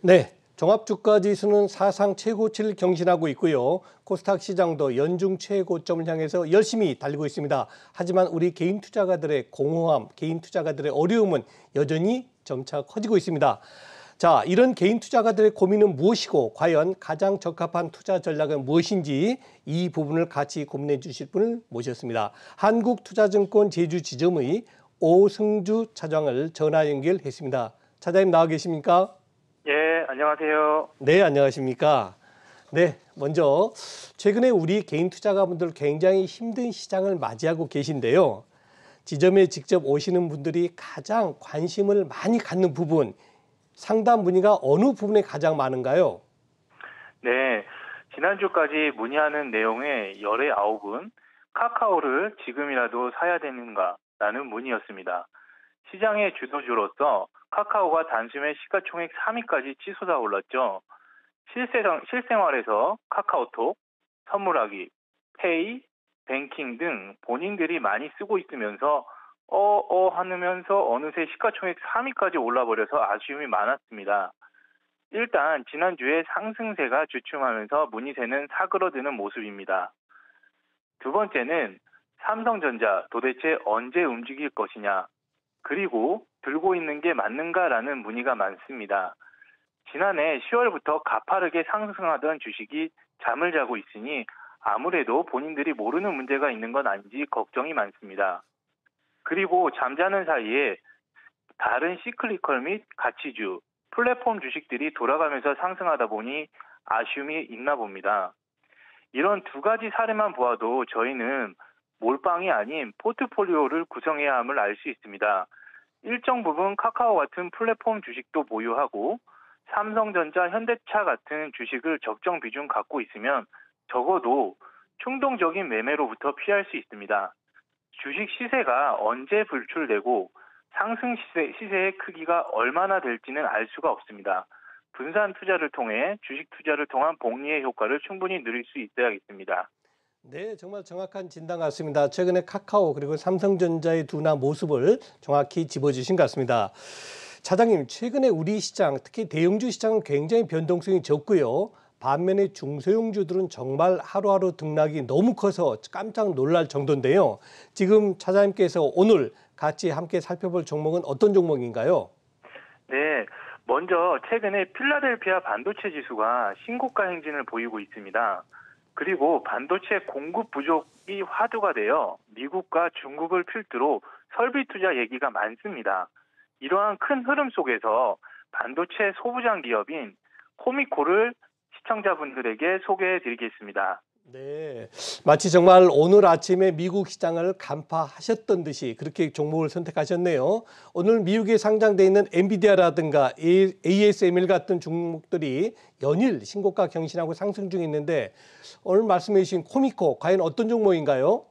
네, 종합주가지수는 사상 최고치를 경신하고 있고요. 코스닥 시장도 연중 최고점을 향해서 열심히 달리고 있습니다. 하지만 우리 개인 투자가들의 공허함, 개인 투자가들의 어려움은 여전히 점차 커지고 있습니다. 자, 이런 개인 투자가들의 고민은 무엇이고 과연 가장 적합한 투자 전략은 무엇인지 이 부분을 같이 고민해 주실 분을 모셨습니다. 한국투자증권 제주지점의 오승주 차장을 전화 연결했습니다. 차장님 나와 계십니까? 예, 안녕하세요. 네, 안녕하십니까? 네, 먼저 최근에 우리 개인 투자가분들 굉장히 힘든 시장을 맞이하고 계신데요. 지점에 직접 오시는 분들이 가장 관심을 많이 갖는 부분, 상담 문의가 어느 부분에 가장 많은가요? 네, 지난주까지 문의하는 내용의 열의 9은 카카오를 지금이라도 사야 되는가라는 문의였습니다. 시장의 주도주로서 카카오가 단숨에 시가총액 3위까지 치솟아 올랐죠. 실생활에서 카카오톡, 선물하기, 페이, 뱅킹 등 본인들이 많이 쓰고 있으면서 하면서 어느새 시가총액 3위까지 올라버려서 아쉬움이 많았습니다. 일단 지난주에 상승세가 주춤하면서 문의세는 사그러드는 모습입니다. 두 번째는 삼성전자 도대체 언제 움직일 것이냐, 그리고 들고 있는 게 맞는가라는 문의가 많습니다. 지난해 10월부터 가파르게 상승하던 주식이 잠을 자고 있으니 아무래도 본인들이 모르는 문제가 있는 건 아닌지 걱정이 많습니다. 그리고 잠자는 사이에 다른 시클리컬 및 가치주, 플랫폼 주식들이 돌아가면서 상승하다 보니 아쉬움이 있나 봅니다. 이런 두 가지 사례만 보아도 저희는 몰빵이 아닌 포트폴리오를 구성해야 함을 알 수 있습니다. 일정 부분 카카오 같은 플랫폼 주식도 보유하고 삼성전자, 현대차 같은 주식을 적정 비중 갖고 있으면 적어도 충동적인 매매로부터 피할 수 있습니다. 주식 시세가 언제 불출되고 상승 시세의 크기가 얼마나 될지는 알 수가 없습니다. 분산 투자를 통해 주식 투자를 통한 복리의 효과를 충분히 누릴 수 있어야겠습니다. 네, 정말 정확한 진단 같습니다. 최근에 카카오 그리고 삼성전자의 둔화 모습을 정확히 짚어주신 것 같습니다. 차장님, 최근에 우리 시장, 특히 대형주 시장은 굉장히 변동성이 적고요. 반면에 중소형주들은 정말 하루하루 등락이 너무 커서 깜짝 놀랄 정도인데요. 지금 차장님께서 오늘 같이 함께 살펴볼 종목은 어떤 종목인가요? 네, 먼저 최근에 필라델피아 반도체 지수가 신고가 행진을 보이고 있습니다. 그리고 반도체 공급 부족이 화두가 되어 미국과 중국을 필두로 설비 투자 얘기가 많습니다. 이러한 큰 흐름 속에서 반도체 소부장 기업인 코미코를 시청자분들에게 소개해 드리겠습니다. 네, 마치 정말 오늘 아침에 미국 시장을 간파하셨던 듯이 그렇게 종목을 선택하셨네요. 오늘 미국에 상장돼 있는 엔비디아라든가 ASML 같은 종목들이 연일 신고가 경신하고 상승 중에 있는데 오늘 말씀해 주신 코미코 과연 어떤 종목인가요?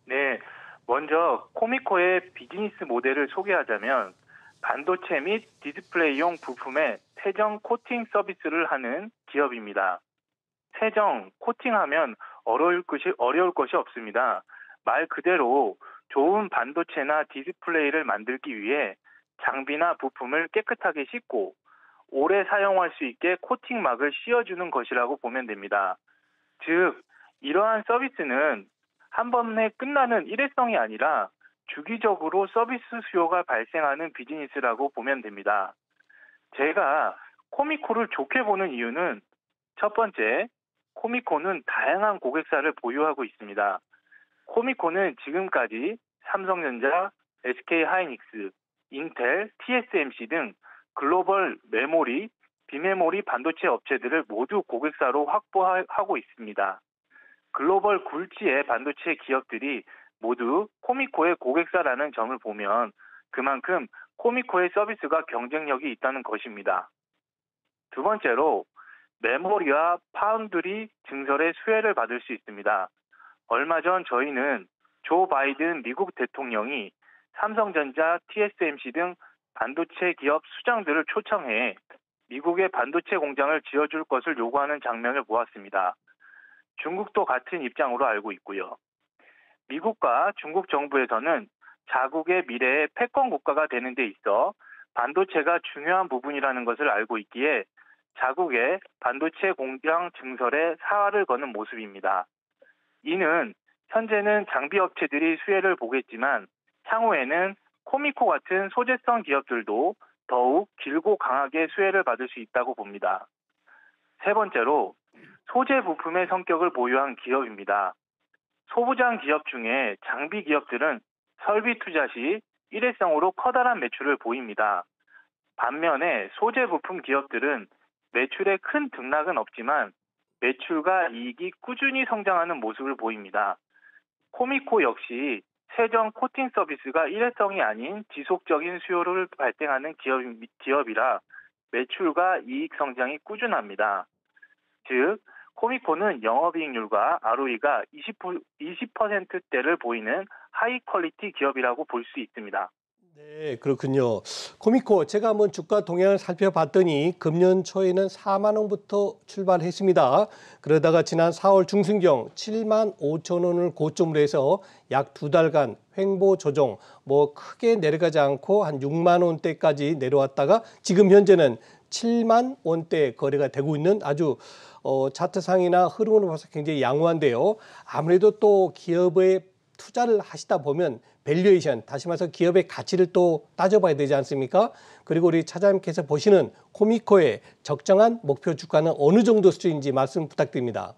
네, 먼저 코미코의 비즈니스 모델을 소개하자면 반도체 및 디스플레이용 부품의 세정 코팅 서비스를 하는 기업입니다. 세정, 코팅하면 어려울 것이 없습니다. 말 그대로 좋은 반도체나 디스플레이를 만들기 위해 장비나 부품을 깨끗하게 씻고 오래 사용할 수 있게 코팅막을 씌워주는 것이라고 보면 됩니다. 즉, 이러한 서비스는 한 번에 끝나는 일회성이 아니라 주기적으로 서비스 수요가 발생하는 비즈니스라고 보면 됩니다. 제가 코미코를 좋게 보는 이유는 첫 번째, 코미코는 다양한 고객사를 보유하고 있습니다. 코미코는 지금까지 삼성전자, SK하이닉스, 인텔, TSMC 등 글로벌 메모리, 비메모리 반도체 업체들을 모두 고객사로 확보하고 있습니다. 글로벌 굴지의 반도체 기업들이 모두 코미코의 고객사라는 점을 보면 그만큼 코미코의 서비스가 경쟁력이 있다는 것입니다. 두 번째로 메모리와 파운드리 증설의 수혜를 받을 수 있습니다. 얼마 전 저희는 조 바이든 미국 대통령이 삼성전자, TSMC 등 반도체 기업 수장들을 초청해 미국의 반도체 공장을 지어줄 것을 요구하는 장면을 보았습니다. 중국도 같은 입장으로 알고 있고요. 미국과 중국 정부에서는 자국의 미래의 패권 국가가 되는 데 있어 반도체가 중요한 부분이라는 것을 알고 있기에 자국의 반도체 공장 증설에 사활을 거는 모습입니다. 이는 현재는 장비 업체들이 수혜를 보겠지만 향후에는 코미코 같은 소재성 기업들도 더욱 길고 강하게 수혜를 받을 수 있다고 봅니다. 세 번째로 소재 부품의 성격을 보유한 기업입니다. 소부장 기업 중에 장비 기업들은 설비 투자 시 일회성으로 커다란 매출을 보입니다. 반면에 소재 부품 기업들은 매출에 큰 등락은 없지만 매출과 이익이 꾸준히 성장하는 모습을 보입니다. 코미코 역시 세정 코팅 서비스가 일회성이 아닌 지속적인 수요를 발생하는 기업이라 매출과 이익 성장이 꾸준합니다. 즉, 코미코는 영업이익률과 ROE가 20%대를 보이는 하이 퀄리티 기업이라고 볼 수 있습니다. 네, 그렇군요. 코미코, 제가 한번 주가 동향을 살펴봤더니 금년 초에는 4만 원부터 출발했습니다. 그러다가 지난 4월 중순경 7만 5천 원을 고점으로 해서 약 2달간 횡보 조정, 크게 내려가지 않고 한 6만 원대까지 내려왔다가 지금 현재는 7만 원대 거래가 되고 있는 아주 차트상이나 흐름으로 봐서 굉장히 양호한데요. 아무래도 또 기업의 투자를 하시다 보면 밸류에이션, 다시 말해서 기업의 가치를 또 따져봐야 되지 않습니까? 그리고 우리 차장님께서 보시는 코미코의 적정한 목표 주가는 어느 정도 수준인지 말씀 부탁드립니다.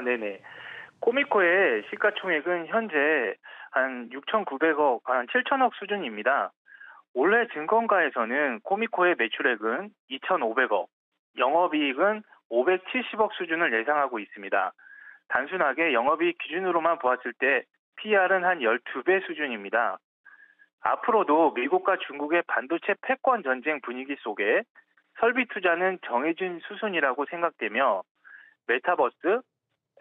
네네. 코미코의 시가총액은 현재 한 6,900억, 한 7천억 수준입니다. 올해 증권가에서는 코미코의 매출액은 2,500억, 영업이익은 570억 수준을 예상하고 있습니다. 단순하게 영업이익 기준으로만 보았을 때 PR은 한 12배 수준입니다. 앞으로도 미국과 중국의 반도체 패권 전쟁 분위기 속에 설비 투자는 정해진 수순이라고 생각되며 메타버스,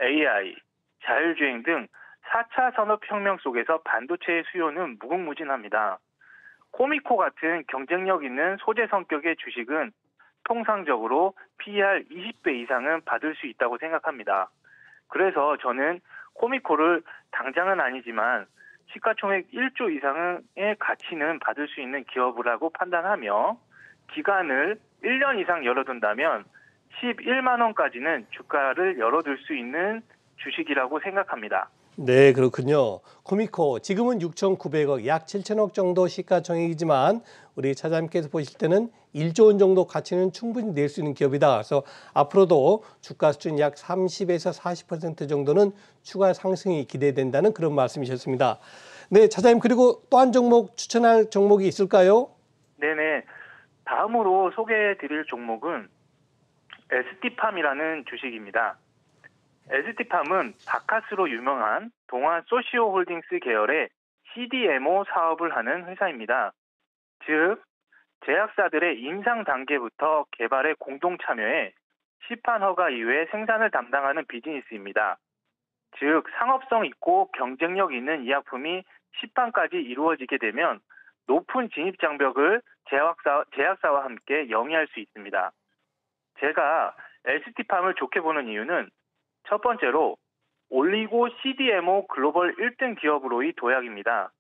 AI, 자율주행 등 4차 산업혁명 속에서 반도체의 수요는 무궁무진합니다. 코미코 같은 경쟁력 있는 소재 성격의 주식은 통상적으로 PER 20배 이상은 받을 수 있다고 생각합니다. 그래서 저는 코미코를 당장은 아니지만 시가총액 1조 이상의 가치는 받을 수 있는 기업이라고 판단하며 기간을 1년 이상 열어둔다면 11만 원까지는 주가를 열어둘 수 있는 주식이라고 생각합니다. 네, 그렇군요. 코미코, 지금은 6,900억, 약 7천억 정도 시가총액이지만 우리 차장님께서 보실 때는 1조 원 정도 가치는 충분히 낼 수 있는 기업이다. 그래서 앞으로도 주가 수준 약 30에서 40% 정도는 추가 상승이 기대된다는 그런 말씀이셨습니다. 네, 차장님, 그리고 또 한 종목 추천할 종목이 있을까요? 네네. 다음으로 소개해드릴 종목은 ST팜이라는 주식입니다. ST팜은 바카스로 유명한 동아 소시오홀딩스 계열의 CDMO 사업을 하는 회사입니다. 즉, 제약사들의 임상 단계부터 개발에 공동 참여해 시판 허가 이후에 생산을 담당하는 비즈니스입니다. 즉, 상업성 있고 경쟁력 있는 이 약품이 시판까지 이루어지게 되면 높은 진입 장벽을 제약사와 함께 영위할 수 있습니다. 제가 ST팜을 좋게 보는 이유는 첫 번째로 올리고 CDMO 글로벌 1등 기업으로의 도약입니다.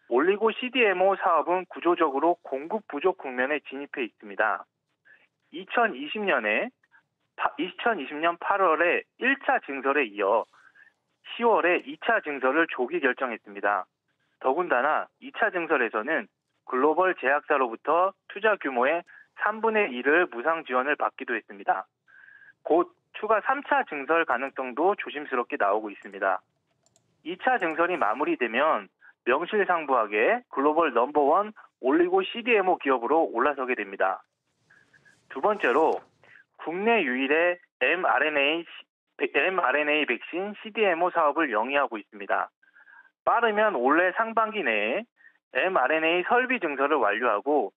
올리고 CDMO 사업은 구조적으로 공급 부족 국면에 진입해 있습니다. 2020년 8월에 1차 증설에 이어 10월에 2차 증설을 조기 결정했습니다. 더군다나 2차 증설에서는 글로벌 제약사로부터 투자 규모의 3분의 1을 무상 지원을 받기도 했습니다. 곧 추가 3차 증설 가능성도 조심스럽게 나오고 있습니다. 2차 증설이 마무리되면 명실상부하게 글로벌 넘버원 올리고 CDMO 기업으로 올라서게 됩니다. 두 번째로 국내 유일의 mRNA 백신 CDMO 사업을 영위하고 있습니다. 빠르면 올해 상반기 내에 mRNA 설비 증설을 완료하고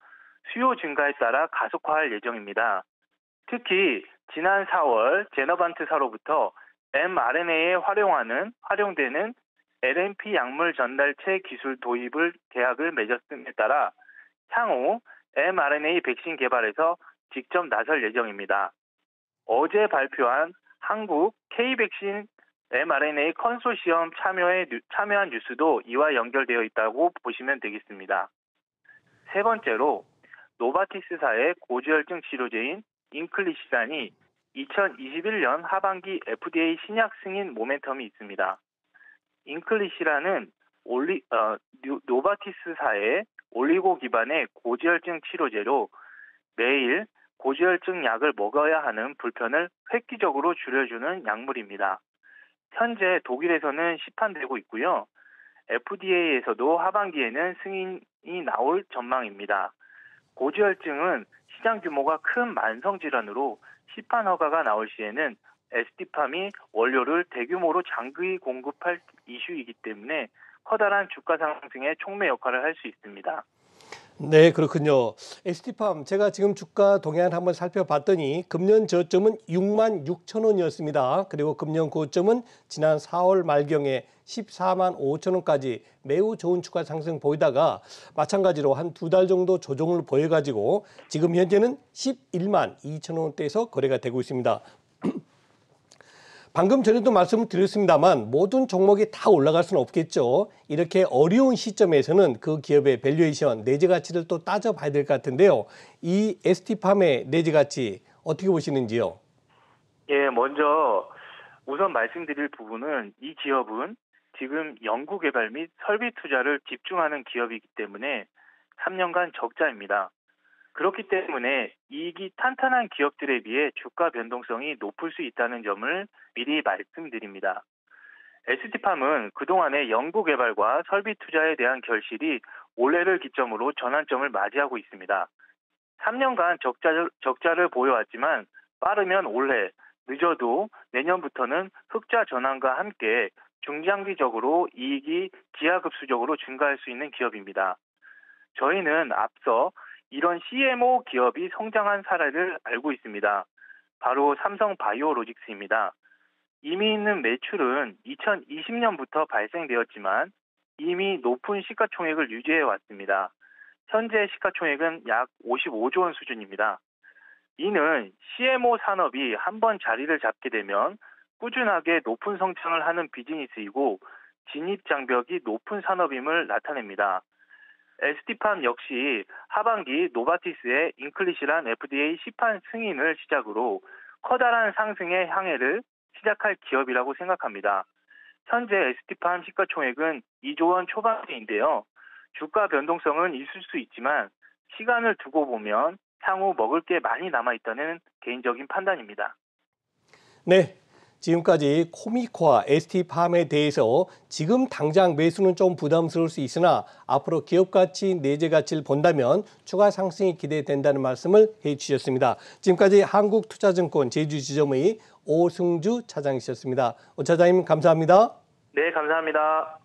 수요 증가에 따라 가속화할 예정입니다. 특히 지난 4월 제너반트사로부터 mRNA에 활용되는 LNP 약물 전달체 기술 도입을 계약을 맺었음에 따라 향후 mRNA 백신 개발에서 직접 나설 예정입니다. 어제 발표한 한국 K백신 mRNA 컨소시엄 참여한 뉴스도 이와 연결되어 있다고 보시면 되겠습니다. 세 번째로 노바티스사의 고지혈증 치료제인 인클리시란이 2021년 하반기 FDA 신약 승인 모멘텀이 있습니다. 인클리시란은 노바티스사의 올리고 기반의 고지혈증 치료제로 매일 고지혈증 약을 먹어야 하는 불편을 획기적으로 줄여주는 약물입니다. 현재 독일에서는 시판되고 있고요. FDA에서도 하반기에는 승인이 나올 전망입니다. 고지혈증은 시장 규모가 큰 만성 질환으로 시판 허가가 나올 시에는 에스티팜이 원료를 대규모로 장기 공급할 이슈이기 때문에 커다란 주가 상승의 촉매 역할을 할 수 있습니다. 네, 그렇군요. 에스티팜, 제가 지금 주가 동향을 한번 살펴봤더니 금년 저점은 6만 6천 원이었습니다. 그리고 금년 고점은 지난 4월 말경에 14만 5천 원까지 매우 좋은 주가 상승 보이다가 마찬가지로 한 두 달 정도 조정을 보여가지고 지금 현재는 11만 2천 원대에서 거래가 되고 있습니다. 방금 전에도 말씀을 드렸습니다만 모든 종목이 다 올라갈 수는 없겠죠. 이렇게 어려운 시점에서는 그 기업의 밸류에이션, 내재 가치를 또 따져봐야 될 것 같은데요. 이 ST팜의 내재 가치 어떻게 보시는지요? 예, 먼저 우선 말씀드릴 부분은 이 기업은 지금 연구개발 및 설비 투자를 집중하는 기업이기 때문에 3년간 적자입니다. 그렇기 때문에 이익이 탄탄한 기업들에 비해 주가 변동성이 높을 수 있다는 점을 미리 말씀드립니다. ST팜은 그동안의 연구개발과 설비 투자에 대한 결실이 올해를 기점으로 전환점을 맞이하고 있습니다. 3년간 적자를 보여왔지만 빠르면 올해, 늦어도 내년부터는 흑자 전환과 함께 중장기적으로 이익이 기하급수적으로 증가할 수 있는 기업입니다. 저희는 앞서 이런 CMO 기업이 성장한 사례를 알고 있습니다. 바로 삼성 바이오로직스입니다. 이미 있는 매출은 2020년부터 발생되었지만 이미 높은 시가총액을 유지해 왔습니다. 현재 시가총액은 약 55조 원 수준입니다. 이는 CMO 산업이 한번 자리를 잡게 되면 꾸준하게 높은 성장을 하는 비즈니스이고 진입 장벽이 높은 산업임을 나타냅니다. ST팜 역시 하반기 노바티스의 인클리시란 FDA 시판 승인을 시작으로 커다란 상승의 향해를 시작할 기업이라고 생각합니다. 현재 ST팜 시가총액은 2조 원 초반대인데요. 주가 변동성은 있을 수 있지만 시간을 두고 보면 향후 먹을 게 많이 남아있다는 개인적인 판단입니다. 네. 지금까지 코미코와 ST팜에 대해서 지금 당장 매수는 좀 부담스러울 수 있으나 앞으로 기업 가치, 내재 가치를 본다면 추가 상승이 기대된다는 말씀을 해주셨습니다. 지금까지 한국투자증권 제주지점의 오승주 차장이셨습니다. 오 차장님 감사합니다. 네, 감사합니다.